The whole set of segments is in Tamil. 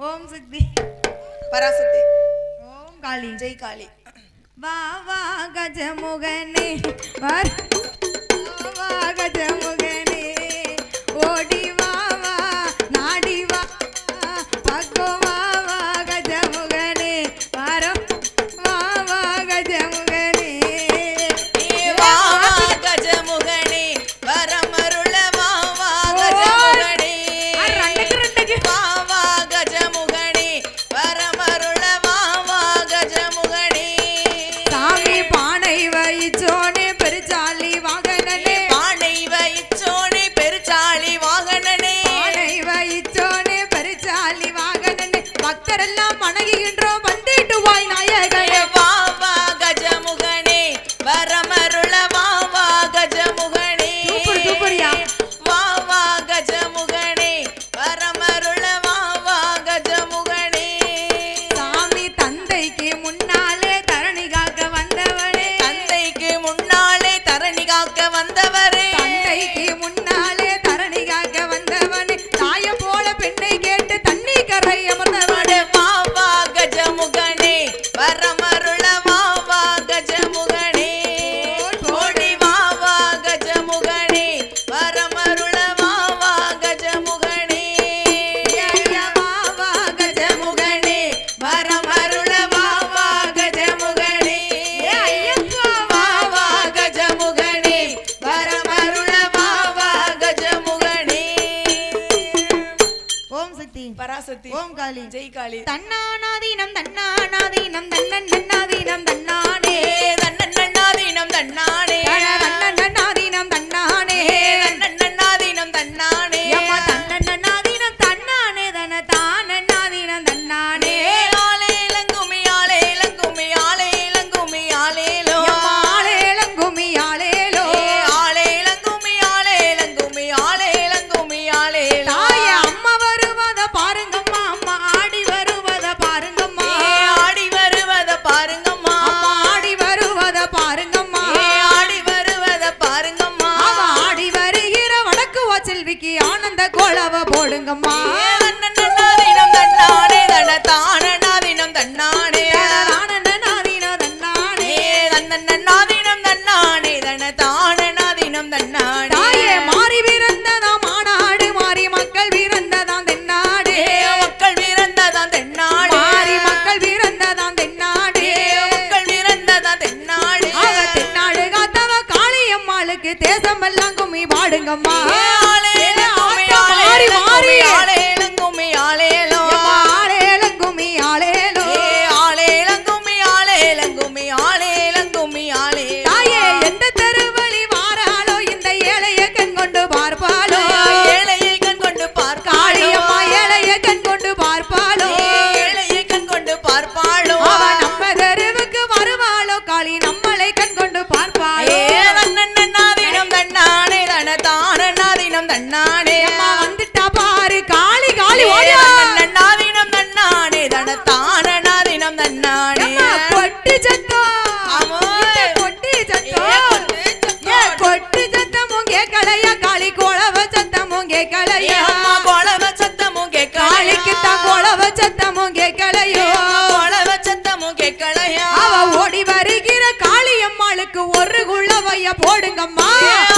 ஓம் சக்தி பராசக்தி ஓம் காளி ஜெய் காளி. வா வா கஜமுகனே வா வா கஜமுகனே ஓடி வா வா நாடி வா பக்கோ வா வா கஜமுகனே வாரம் வா வா கஜமுகனே வா வா கஜமுகனே வரமருள வா வா கஜமுகனே வா வா கஜமுகனே வரமருள வா வா கஜமுகனே சாமி பானை வைச்சோனே பெருச்சாலி வாகனனே பானை வைச்சோனே பெருச்சாலி வாகனனே பானை வைச்சோனே பெருச்சாலி வாகனனே பக்தரெல்லாம் வணங்குகின்றோம் வந்திட்டு வாய் நாயகனே வா வா கஜமுகனே வரமருள வா வா கஜமுகனே சூப்பரியா வா வா கஜமுகனே வரமருள வா வா கஜமுகனே சாமி தந்தைக்கு முன்னாலே தரணி காக்க வந்தவனே தந்தைக்கு முன்னாலே தரணி காக்க வந்தவரே தந்தைக்கு முன்னாலே தரணி காக்க வந்தவனே தாயம் போல பெண்ணை கேட்டு தண்ணி கரை அமர்ந்தவனே வா வா கஜமுகனே வரமருள வா வா கஜமுகனே ஓடி வா வா கஜமுகனே வரமருள வா வா கஜமுகனே ஐயா வா வா கஜமுகனே வரமருள வா வா கஜமுகனே ஐயப்பா வா வா கஜமுகனே வரமருள வா வா கஜமுகனே ஓம் சக்தி பராசக்தி ஓம் காளி ஜெய் காளி தன்னானாதீனம் தன்னானாதீனம் தன்னன் நன்னாதீனம் தன்னானே தன்னண்ணாதீனம் தன்னானே தன்னன்னாதீனம் தன்னானே தன்னண்ணாதீனம் தன்னானே அம்மா தன்னன்னாதீனம் தன்னானே தன தானன்னாதீனம் தன்னானே ஆலேலங்குமி ஆலேலங்குமி ஆலேலங்குமி ஆலேலோ ஆளேலங்குமி ஆளேலோ ஆலேலங்குமி ஆலேலங்குமி ஆலேலங்குமி ஆலேலோ தாய அம்மா வருவத பாருங்கம்மா அம்மா ஆடி வருவத பாருங்கம்மா ஆடி வருவத பாருங்கம்மா அம்மா ஆடி வருவத பாருங்கம்மா ஆடி வருவத பாருங்கம்மா அவ ஆடி வருகிற வடக்கு வாசல்விக்கு ஆனந்த கோலவ போடுங்கம்மா தன்னண்ணாதீனம் தன்னானே தன தானண்ணாதீனம் தன்னானே தானன்னாதீனம் தன்னானே தன்னண்ணாதீனம் தன்னானே தன தானண்ணாதீனம் தன்னானே தாயே மாறி பிறந்ததா மாநாடு மாறி மக்கள் பிறந்ததாம் தென்னாடு மக்கள் பிறந்ததான் தென்னாடு மாறி மக்கள் பிறந்ததாம் தென்னாடு மக்கள் பிறந்ததான் தென்னாடு அவ தென்னாடு காத்தவ காளியம்மாளுக்கு தேசமெல்லாம் கும்மி பாடுங்கம்மா மாறி மாறி ஆலேலங்குமி ஆலேலோ ஆளேலங்குமி ஆளேலோ ஆலேலங்குமி ஆலேலங்குமி ஆலேலங்குமி ஆலே தாயே எந்த தெருவழி வாராளோ இந்த ஏழைய கண் கொண்டு பார்ப்பாளோ ஏழையை கண் கொண்டு காளியம்மா பார்க்காளியம்மா ஏழைய கண் கொண்டு பார்ப்பாளோ ஏழையை கண் கொண்டு பார்ப்பாளோ அவ நம்ம தெருவுக்கு வருவாளோ காளி நம்மளை கண் கொண்டு பார்ப்பாளோ தன்னண்ணாதீனம் தன்னானே தன தானண்ணாதீனம் தன்னானே அம்மா வந்துட்டா பாரு காளி காளி ஓடி வா. தன்னண்ணாதீனம் தன்னானே தன தானண்ணாதீனம் தன்னானே அம்மா கொட்டு சத்தம் ஆமா. இந்த கொட்டு சத்தம் கொட்டு சத்தம். ஏ கொட்டு சத்தமும் கேட்கலையா காளி கோலவ சத்தமும் கேட்கலையா அம்மா கொலவ சத்தமும் கேட்கலையா காளிக்கு தான் கோலவ சத்தமும் கேட்கலையோ கொலவ சத்தமும் கேட்கலையா அவ ஓடி வருகிற காளியம்மாளுக்கு ஒரு குள்ளவைய போடுங்கம்மா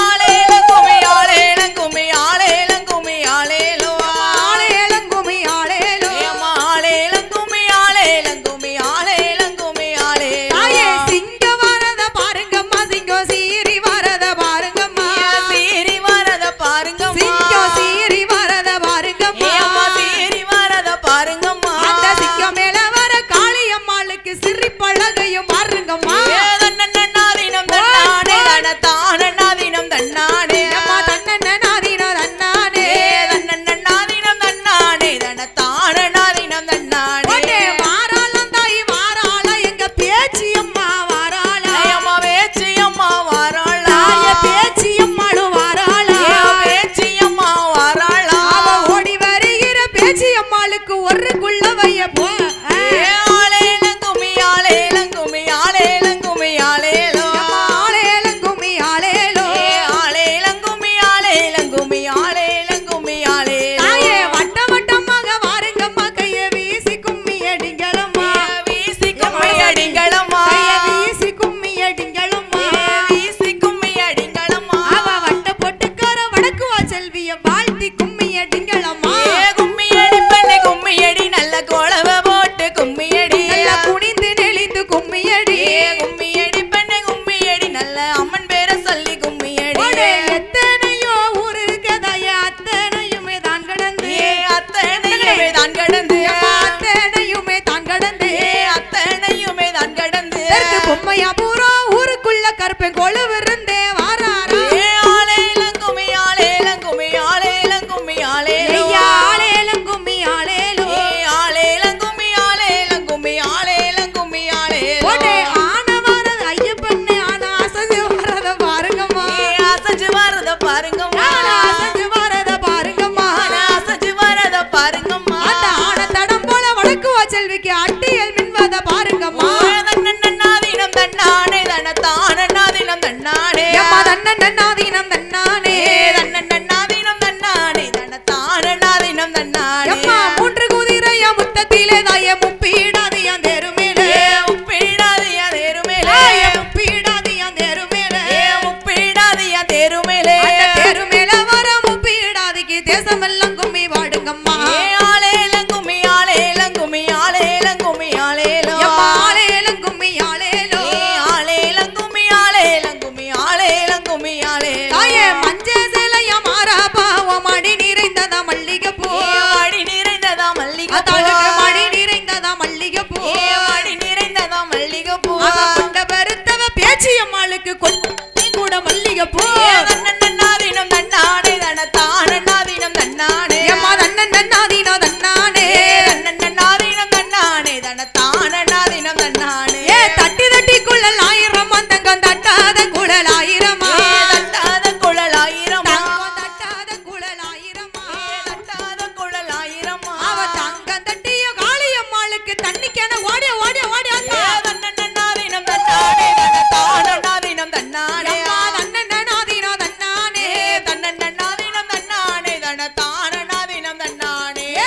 ஆலேலங்குமி ஆலேலங்குமி ஆலேலங்குமி ஆலேலோ ஆளேலங்குமி ஆளேலோ அம்மா ஆலேலங்குமி ஆலேலங்குமி ஆலேலங்குமி ஆலேலோ தாயே சிங்கம் வரத பாருங்கம்மா சிங்கம் சீறி வரத பாருங்கம்மா சீறி வரத பாருங்கம்மா சிங்கம் சீறி வரத பாருங்கம்மா அம்மா சீறி வரத பாருங்கம்மா அந்த சிங்கம் மேல வர காளியம்மாளுக்கு சிறி பழகையும் பாருங்கம்மா தன்னண்ணாதீனம் தன்னானே தன தானண்ணாதீனம் கும்மியடிங்களம்மா கும்மியடி பெண்ணே கும்மியடி நல்ல கோலவ போட்டு கும்மியடி நல்லா குனிந்து நெளிந்து கும்மியடி கும்மியடி பெண்ணே கும்மியடி நல்ல அம்மன் பேரை சொல்லி கும்மியடி ஒடே எத்தனையோ ஊர் இருக்கதையா அத்தனையுமே தான் கடந்து அத்தனையுமே தான் கடந்து அத்தனையுமே தான் கடந்து அத்தனையுமே தான் கடந்து பொம்மையா பூரா ஊருக்குள்ள கருப்பேன் கொழுவு இருந்தே வாராரா ஆளேலங்குமி ஆளேலங்குமி ஆளேலங்குமி ஆளேலோ ஆளேலங்கும்மி ஆளேலோ ஆளேலங்குமி ஆளேலங்குமி ஆளேலங்குமி ஆளேலோ ஒடே ஆன வரத ஐயப்பண்ணே ஆனா அசஞ்சு வரத பாருங்கம்மா அசஞ்சு வரத பாருங்கம்மா அசஞ்சு வரத பாருங்கம்மா அசஞ்சு வரத பாருங்கம்மா அந்த ஆன தடம் போல வடக்கு வாசல்விக்கு அட்டியல் மின்வத பாருங்கம்மா தன்னாதீனம் தன்னானே தனத்தானநாதீனம் தன்னானே அம்மா தன்னன்னாதீனம் தன்னானே தன்னன்னாதீனம் தன்னானே தனத்தானநாதீனம் தன்னானே அம்மா மூன்று குதிரையா முத்தத்திலே தாய முப்பீடாதியான் தேருமேலே முப்பீடாதியா தேருமேலே முப்பீடாதியான் தேருமேலே முப்பீடாதியா தேருமேலே அந்த தேருமேல வர முப்பீடாதிக்கு தேசமெல்லாம் கும்மி பாடுங்கம்மா ஆளேலங்குமி ஆளேலங்குமி ஆளேலங்குமி ஆளேலோ அம்மா ஆளேலங்கும்மி ஆளேலோ ஆளேலங்குமி ஆளேலங்குமி ஆளேலங்குமி ஆளேலோ தாயே மஞ்ச சேலையா மாறா பாவம் அடி நிறைந்ததா மல்லிகை பூ அடி நிறைந்ததா மல்லிகை அதாளுக்கு மடி நிறைந்ததா மல்லிகை பூ அடி நிறைந்ததா மல்லிகை பூ அவ கொண்ட பெருத்தவ பேச்சியம்மாளுக்கு கொண்டே கூட மல்லிகை பூ தன்னன்னாதீனம் தன்னானே தனத்தானநாதீனம் தன்னானே அம்மா தன்னன்னாதீனோ தன்னானே தன்னன்னாதீனம் தன்னானே தனத்தானநாதீனம் தன்னானே ஏ தட்டி தட்டி குழல் ஆயிரம் தங்கம் தட்டாத குழல் ஆயிரமா தட்டாத குழல் ஆயிரமா தங்கம் தட்டாத குழல் ஆயிரமா தட்டாத குழல் ஆயிரமா அவ தங்கம் தட்டிய காளியம்மாளுக்கு தண்ணிக்கென ஓடி ஓடி ஓடி வந்தா தன்னன்னாதீனம் தன்னானே தனத்தானநாதீனம் தன்னானே அம்மா தன்னன்னாதீனோ தன்னானே தன்னன்னாதீனம் தன்னானே தனத்தானநாதீனம் தன்னானே ஏ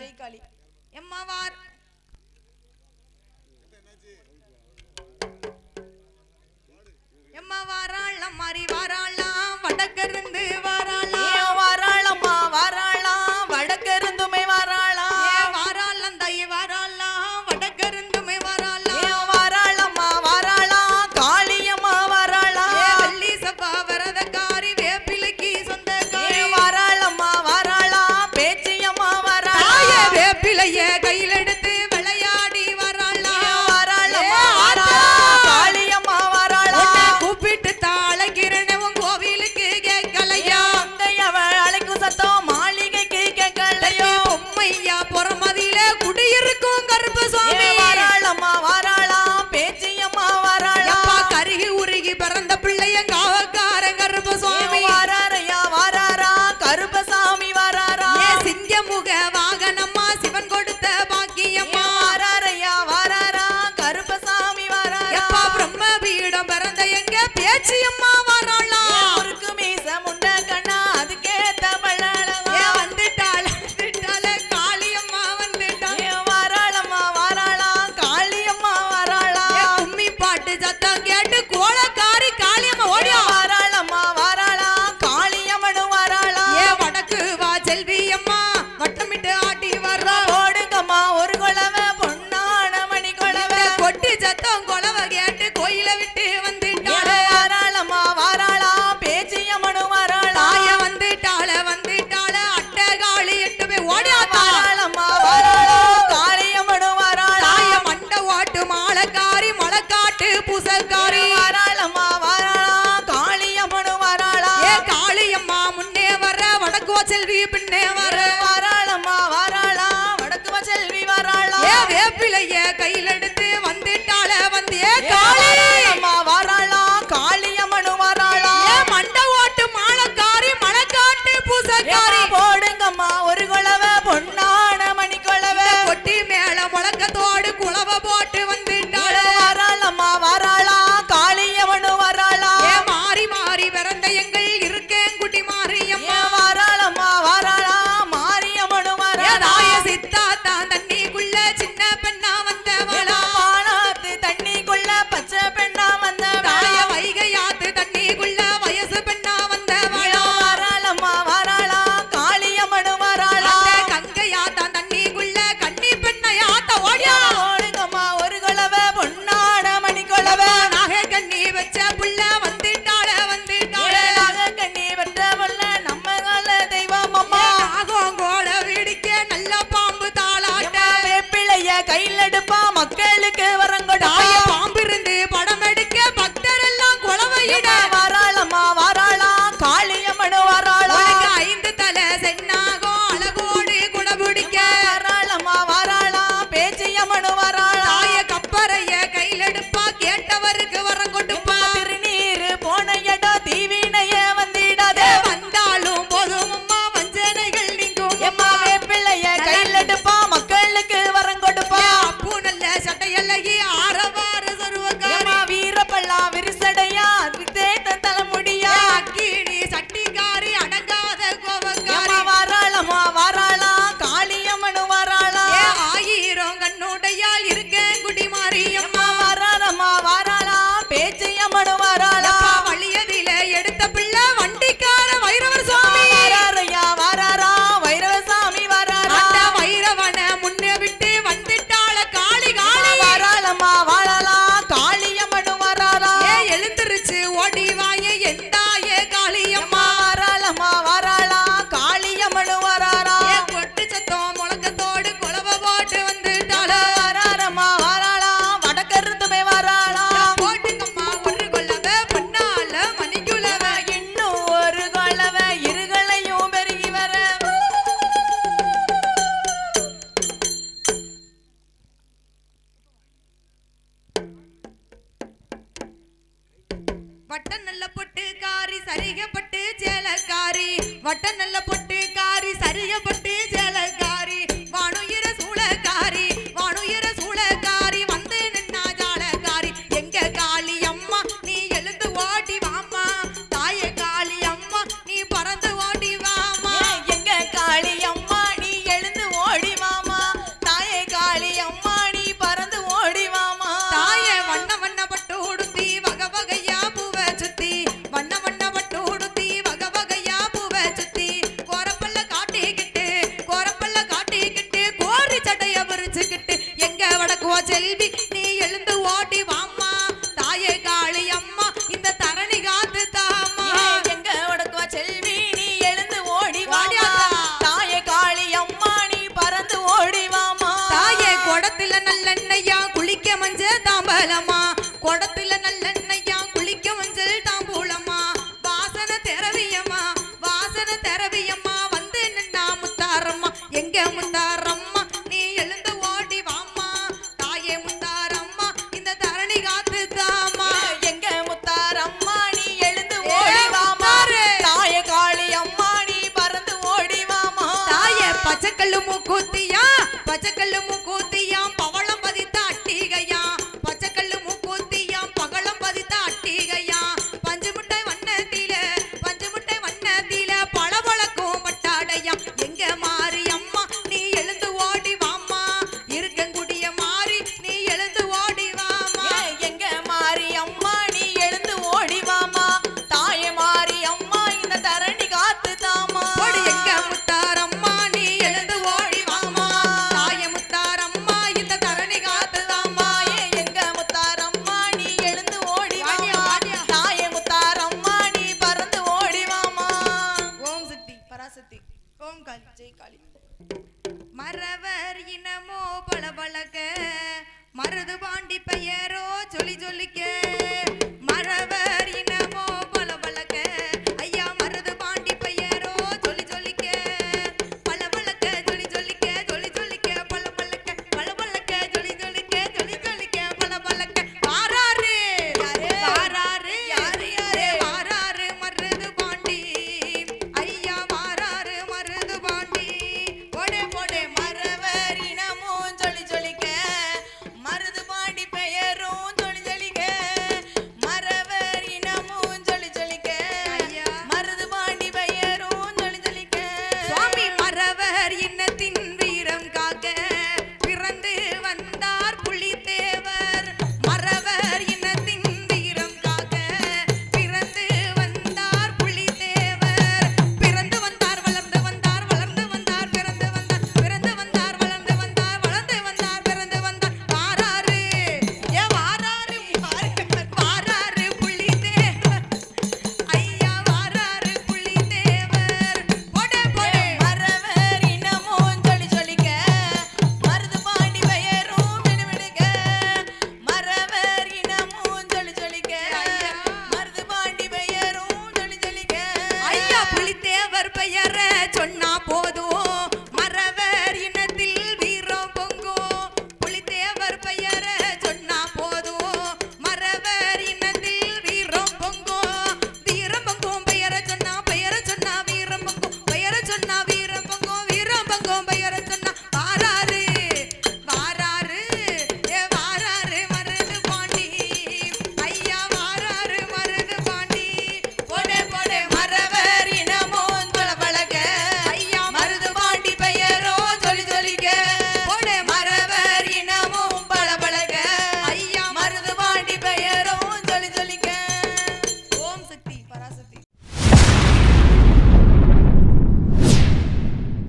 ஜெய் காளி. எம்மா வார் எம்மா வாராளாம் மாறி வாராளாம் வடக்கிருந்து வாராளாம் வாராளம்மா வாராளாம் வடக்கிருந்துமே வாராளாம் வாராளாம் தாய் வாராளாம் வடக்கிருந்துமே வாராளாம் வாராளம்மா வாராளாம் காளியம்மா வாராளாம் வெள்ளி சப்பா வரதக்காரி வேப்பிலைக்கு சொந்தக்காரி வாராளம்மா வாராளாம் பேச்சியம்மா வாராளாம் வேப்பிலைய கையில் எடுத்து விளையாடி வாராளாம் வாராளம்மா வாராளாம் காளியம்மா வாராளாம் கூப்பிட்டு தாளகிரணவன் கோவிலுக்கு கேட்கலையா அவள் அழைக்கும் சத்தம் மாளிகைக்கு கேட்கலையோ பொம்மையா புறமதியில குடியிருக்கும் கருப்பு சுவாமி வாராளம்மா வாராளாம் பேச்சியம்மா வாராளாம் கருகி உருகி பிறந்த பிள்ளைய காவக்கார கருப்பு சுவாமி வாராரையா வாராரா கருப்பசாமி வாராரா சிங்கமுக வாகனம்மா சிவன் கொடுத்த பாக்கியம்மா வாராரையா வாராரா கருப்பசாமி வாராரா எப்பா பிரம்ம பீடம் பிறந்த எங்க பேச்சியம்மா வாராளாம் முறுக்கு மீச முண்ட கண்ணா அதுக்கேத்த பள்ளழகா வந்துட்டாள காளியம்மா வந்துட்டாள் வாராளம்மா வாராளாம் காளியம்மா வாராளாம் கும்மி பாட்டு சத்தம் கேட்டு கோலக்காரி காளியம்மா ஓடியா வாராளம்மா வாராளாம் காளியம்மனு வாராளாம் வடக்கு வா செல்வியம்மா வட்டமிட்டு ஆட்டி வர்றா ஓடுங்கம்மா ஒரு குளவ பொன்னான மணி குளவ கொட்டி சத்தம் கொலவ கேட்டு கோயில விட்டு வந்துட்டாள வாராளம்மா வாராளாம் பேச்சியம்மனு வாராளாம் தாய வந்துட்டாள அட்டை காளி எட்டு போய் ஓடியா வாராளம்மா வாராளாம் காளியம்மனு வாராளாம் தாய மண்டை ஓட்டு மாலக்காரி மலக்காட்டு பூசக்காரி வாராளம்மா வாராளாம் காளியம்மனு வாராளாம் காளியம்மா முன்னே வர வடக்கு செல்வி பின்னே வர வாராளம்மா வாராளாம் வடக்கு செல்வி வாராளாம் வேப்பிலைய கையில் எடுத்து வந்துட்டாள காளி வாராளம்மா வாராளாம் காளியம்மனு வாராளாம் மண்டை ஓட்டு மாலக்காரி மலக்காட்டு பூசக்காரி போடுங்கம்மா ஒரு குளவ பொன்னான மணி குளவ கொட்டி மேல முழக்கத்தோடு குளவ போட்டு வந்துட்டாள வாராளம்மா வாராளாம் காளியம்மனு வாராளாம் மாறி மாறி பிறந்த எங்கள் இருக்கேன் குட்டி மாரியம்மா வாராளம்மா வாராளாம் மாரியம்மனு தாய வாராளாம் சித்தாத்தான் தண்ணிக்குள்ள சின்ன பெண்ணா வந்தவளா வானாத்து தண்ணிக்குள்ள பச்சை பெண்ணா வந்தவளா தாய வைகையாத்து தண்ணிக்குள்ள வயசு பெண்ணா வந்தவளா வாராளம்மா வாராளாம் காளியம்மனு வாராளாம் கங்கையாத்தான் தண்ணிக்குள்ள கன்னி பெண்ணையாத்த ஓடியா ஓடுங்கம்மா ஒரு குளவ பொன்னான மணி குளவ நாக கண்ணி வச்ச புள்ள வந்துட்டாள கண்ணி வெட்ட வல்ல நம்ம கால தெய்வம் அம்மா நாகோங்கோல விடிக்க நல்ல பாம்பு தாளாட்ட வேப்பிளைய கையில் எடுப்பா மக்களுக்கு வரங்கொடா தாய பாம்பிருந்து படம் எடுக்க பக்தர் எல்லாம் குளவையிட வாராளம்மா வாராளாம் காளியம்மனு வாராளாம் உனக்கு 5 தலை சென்னாகம் அழகோடு குடபுடிக்க வாராளம்மா வாராளாம் பேச்சியம்மனு வாராளாம் தாய கப்பறைய கையில் எடுப்பா கேட்டவருக்கு வரம் கொடுப்பா திருநீரு போன இடம் தீவினைய வந்திடாதே வந்தாலும் போதும் அம்மா வஞ்சனைகள் நீங்கும் எம்மா வேப்பிளைய கையில் எடுப்பா மக்களுக்கு வரம் கொடுப்பா அப்பு நல்ல சட்டையல்லகி ஆரவாறு சருவக்காரி எம்மா வீரப்பல்லா விரிசடையா வித்தேத்த தலைமுடியா அக்கினி சட்டிக்காரி அடங்காத கோபக்காரி எம்மா வாராளம்மா வாராளாம் காளியம்மனு வாராளாம் 1000 கண்ணுடையால் இருக்கேன் குடி மாரியம்மா எம்மா வாராளம்மா வாராளாம் பேச்சியம்மனு வாராளாம் வழியதில எடுத்த பிள்ளை வண்டிக்கார வைரவர் சுவாமி வாராரையா வாராரா வைரவசாமி வாராரா அந்த வைரவன முன்னே விட்டு வந்துட்டாள காளி வாராளம்மா வாராளாம் காளியம்மனு வாராளாம் எழுந்திருச்சு ஓடி வாய எந்தாய காளியம்மா வாராளம்மா வாராளாம் காளியம்மனு வாராளாம் கொட்டு சத்தம் முழக்கத்தோடு குளவ போட்டு வந்துட்டாள வாராரம்மா வாராளாம் வடக்கருந்துமே வாராளாம் போட்டுங்கம்மா ஒரு கொள்ளவ பொன்னால மணிக்குளவ இன்னும் ஒரு கொளவ இருகளையும் பெருகி வர வட்ட நல்ல பொட்டுக்காரி சரிகப்பட்டு சேலக்காரி வட்ட நல்ல பொட்டுக்காரி சரிகப்பட்டு சேலக்காரி வானுயிர சூளக்காரி வந்து நின்னா ஜாலக்காரி எங்க காளி அம்மா நீ எழுந்து ஓடி வாமா தாய காளி அம்மா நீ பறந்து ஓடி வாமா எங்க காளியம்மா நீ எழுந்து ஓடி வாமா காளி மறவர் இனமோ பளபளக்க மருது பாண்டி பெயரோ சொல்லி சொல்லிக்க மறவர் இனமோ பளபளக்க ஐயா மருது பாண்டி பெயரோ சொல்லி சொல்லிக்க பளபளக்க சொல்லி சொல்லிக்க சொல்லி சொல்லிக்க பளபளக்க பளபளக்க சொல்லி சொல்லிக்க சொல்லி சொல்லிக்க பளபளக்க வாராரு வாராரு யாரு யாரு வாராரு மருது பாண்டி ஐயா வாராரு மருது பாண்டி போடே போடே மறவர் இனமும் சொல்லி சொல்லிக்க மருது பாண்டி பெயரும் சொல்லி சொல்லிக்க மறவர் இனமும் சொல்லி சொல்லிக்க ஐயா. மருது பாண்டி பெயரும் சொல்லி சொல்லிக்க சுவாமி மறவர் இன்னத்தின் வீரம் காக்க பிறந்து வந்தார் புலித்தேவர் மறவர் இன்னத்தின் வீரம் காக்க பிறந்து வந்தார் புலித்தேவர் பிறந்து வந்தார் வளர்ந்து வந்தார் வளர்ந்து வந்தார் பிறந்து வந்தார் பிறந்து வந்தார் வளர்ந்து வந்தார் வளர்ந்து வந்தார் பிறந்து வந்தார் வாராரு ஏ வாராரு வாராரு புலித்தேவர் ஐயா வாராரு புலித்தேவர் போடே போடே மறவர் இனமும் சொல்லி சொல்லிக்க மருது பாண்டி பெயரும் விடுவிடுக மறவர் இனமும் சொல்லி சொல்லிக்க மருது பாண்டி பெயரும் சொல்லி சொல்லிக்க ஐயா புலித்தேவர் பெயர சொன்னா போதும்